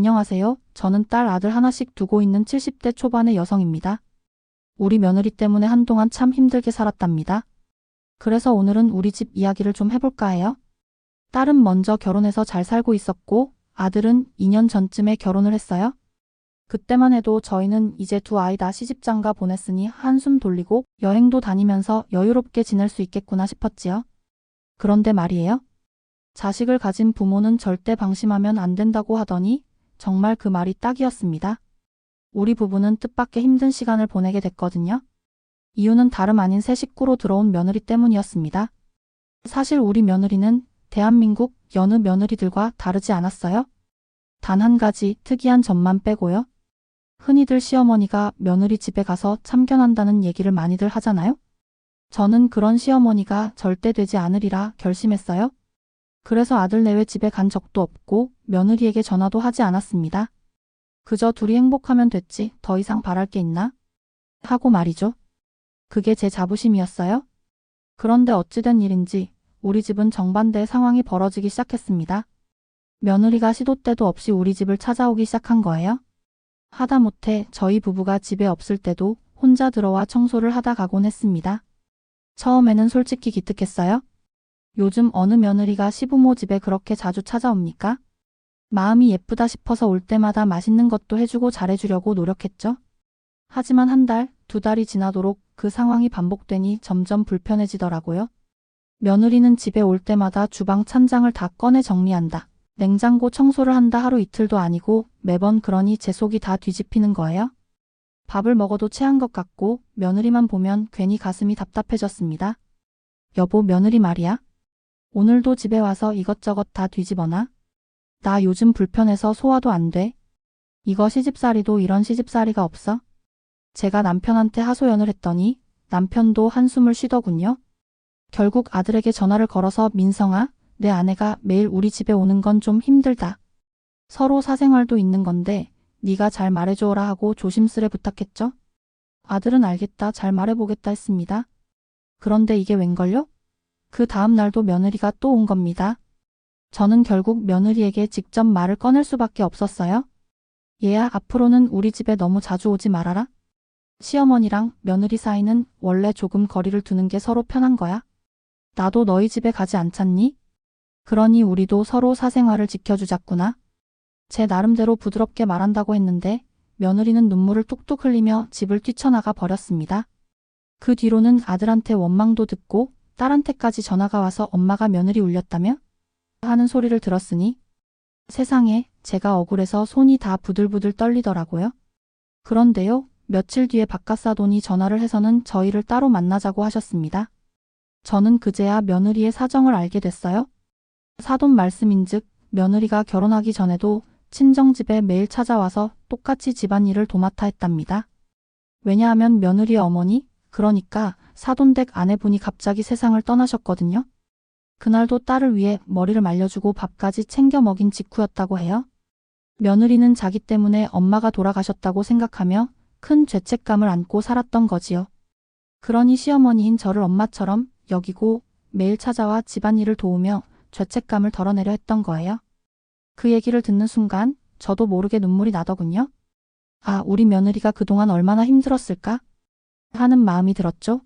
안녕하세요. 저는 딸 아들 하나씩 두고 있는 70대 초반의 여성입니다. 우리 며느리 때문에 한동안 참 힘들게 살았답니다. 그래서 오늘은 우리 집 이야기를 좀 해볼까 해요. 딸은 먼저 결혼해서 잘 살고 있었고 아들은 2년 전쯤에 결혼을 했어요. 그때만 해도 저희는 이제 두 아이 다 시집장가 보냈으니 한숨 돌리고 여행도 다니면서 여유롭게 지낼 수 있겠구나 싶었지요. 그런데 말이에요. 자식을 가진 부모는 절대 방심하면 안 된다고 하더니 정말 그 말이 딱이었습니다. 우리 부부는 뜻밖의 힘든 시간을 보내게 됐거든요. 이유는 다름 아닌 새 식구로 들어온 며느리 때문이었습니다. 사실 우리 며느리는 대한민국 여느 며느리들과 다르지 않았어요. 단 한 가지 특이한 점만 빼고요. 흔히들 시어머니가 며느리 집에 가서 참견한다는 얘기를 많이들 하잖아요. 저는 그런 시어머니가 절대 되지 않으리라 결심했어요. 그래서 아들 내외 집에 간 적도 없고 며느리에게 전화도 하지 않았습니다. 그저 둘이 행복하면 됐지 더 이상 바랄 게 있나? 하고 말이죠. 그게 제 자부심이었어요. 그런데 어찌된 일인지 우리 집은 정반대의 상황이 벌어지기 시작했습니다. 며느리가 시도 때도 없이 우리 집을 찾아오기 시작한 거예요. 하다못해 저희 부부가 집에 없을 때도 혼자 들어와 청소를 하다 가곤 했습니다. 처음에는 솔직히 기특했어요. 요즘 어느 며느리가 시부모 집에 그렇게 자주 찾아옵니까? 마음이 예쁘다 싶어서 올 때마다 맛있는 것도 해주고 잘해주려고 노력했죠. 하지만 한 달, 두 달이 지나도록 그 상황이 반복되니 점점 불편해지더라고요. 며느리는 집에 올 때마다 주방 찬장을 다 꺼내 정리한다. 냉장고 청소를 한다 하루 이틀도 아니고 매번 그러니 제 속이 다 뒤집히는 거예요. 밥을 먹어도 체한 것 같고 며느리만 보면 괜히 가슴이 답답해졌습니다. 여보 며느리 말이야. 오늘도 집에 와서 이것저것 다 뒤집어놔. 나 요즘 불편해서 소화도 안 돼. 이거 시집살이도 이런 시집살이가 없어? 제가 남편한테 하소연을 했더니 남편도 한숨을 쉬더군요. 결국 아들에게 전화를 걸어서 민성아, 내 아내가 매일 우리 집에 오는 건 좀 힘들다. 서로 사생활도 있는 건데 네가 잘 말해줘라 하고 조심스레 부탁했죠. 아들은 알겠다 잘 말해보겠다 했습니다. 그런데 이게 웬걸요? 그 다음 날도 며느리가 또 온 겁니다. 저는 결국 며느리에게 직접 말을 꺼낼 수밖에 없었어요. 얘야 앞으로는 우리 집에 너무 자주 오지 말아라. 시어머니랑 며느리 사이는 원래 조금 거리를 두는 게 서로 편한 거야. 나도 너희 집에 가지 않잖니? 그러니 우리도 서로 사생활을 지켜주자꾸나. 제 나름대로 부드럽게 말한다고 했는데 며느리는 눈물을 뚝뚝 흘리며 집을 뛰쳐나가 버렸습니다. 그 뒤로는 아들한테 원망도 듣고 딸한테까지 전화가 와서 엄마가 며느리 울렸다며? 하는 소리를 들었으니 세상에 제가 억울해서 손이 다 부들부들 떨리더라고요. 그런데요, 며칠 뒤에 박가사돈이 전화를 해서는 저희를 따로 만나자고 하셨습니다. 저는 그제야 며느리의 사정을 알게 됐어요. 사돈 말씀인즉 며느리가 결혼하기 전에도 친정집에 매일 찾아와서 똑같이 집안일을 도맡아 했답니다. 왜냐하면 며느리의 어머니, 그러니까 사돈댁 아내분이 갑자기 세상을 떠나셨거든요. 그날도 딸을 위해 머리를 말려주고 밥까지 챙겨 먹인 직후였다고 해요. 며느리는 자기 때문에 엄마가 돌아가셨다고 생각하며 큰 죄책감을 안고 살았던 거지요. 그러니 시어머니인 저를 엄마처럼 여기고 매일 찾아와 집안일을 도우며 죄책감을 덜어내려 했던 거예요. 그 얘기를 듣는 순간 저도 모르게 눈물이 나더군요. 아, 우리 며느리가 그동안 얼마나 힘들었을까? 하는 마음이 들었죠.